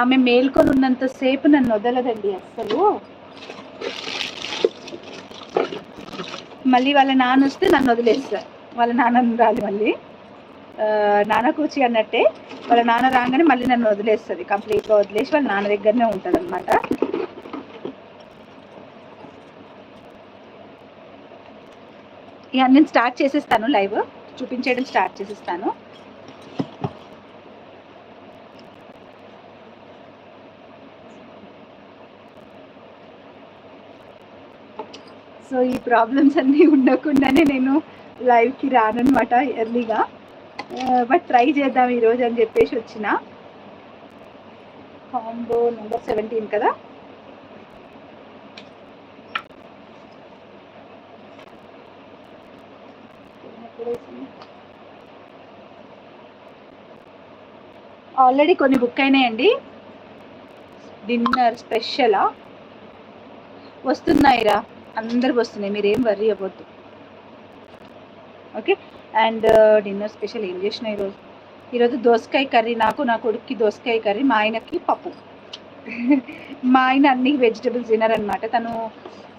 ఆమె మేల్కొని ఉన్నంత సేపు నన్ను వదలదండి అస్సలు. మళ్ళీ వాళ్ళ నాన్న వస్తే నన్ను వదిలేస్తారు. వాళ్ళ నాన్న రాలి మళ్ళీ నాన్న కూర్చి అన్నట్టే వాళ్ళ నాన్న రాగానే మళ్ళీ నన్ను వదిలేస్తుంది. కంప్లీట్గా వదిలేసి వాళ్ళ నాన్న దగ్గరనే ఉంటుంది అనమాట. ఇక నేను స్టార్ట్ చేసేస్తాను, లైవ్ చూపించేయడం స్టార్ట్ చేసేస్తాను. సో ఈ ప్రాబ్లమ్స్ అన్నీ ఉండకుండానే నేను లైవ్కి రానమాట ఎర్లీగా, బట్ ట్రై చేద్దాం ఈరోజు అని చెప్పేసి వచ్చిన. కాంబో నెంబర్ 17 కదా. ఆల్రెడీ కొన్ని బుక్ అయినాయండి. డిన్నర్ స్పెషలా వస్తున్నాయిరా, అందరికి వస్తున్నాయి, మీరేం వర్రీ అవ్వద్దు. ఓకే. అండ్ డిన్నర్ స్పెషల్ ఏం చేసిన ఈరోజు దోసకాయ కర్రీ. నాకు నా కొడుక్కి దోసకాయ కర్రీ, మా ఆయనకి పప్పు. మా ఆయన అన్ని వెజిటబుల్స్ తినరనమాట. తను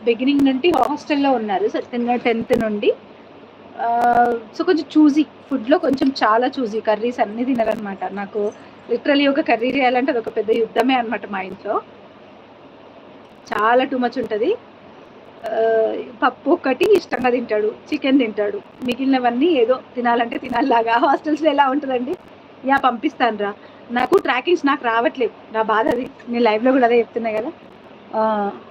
బిగినింగ్ నుండి హాస్టల్లో ఉన్నారు, సో 10th నుండి. సో కొంచెం చూజీ ఫుడ్లో, కొంచెం చాలా చూజీ. కర్రీస్ అన్నీ తినరనమాట. నాకు లిటరలీ ఒక కర్రీ చేయాలంటే అది ఒక పెద్ద యుద్ధమే అనమాట. మా ఇంట్లో చాలా టూ మచ్ ఉంటుంది. పప్పు ఒకటి ఇష్టంగా తింటాడు, చికెన్ తింటాడు, మిగిలినవన్నీ ఏదో తినాలంటే తినాలిలాగా. హాస్టల్స్లో ఎలా ఉంటుందండి. యా పంపిస్తాను రా, నాకు ట్రాకింగ్స్ నాకు రావట్లేదు, నా బాధ అది. నేను లైవ్లో కూడా అదే చెప్తున్నా కదా.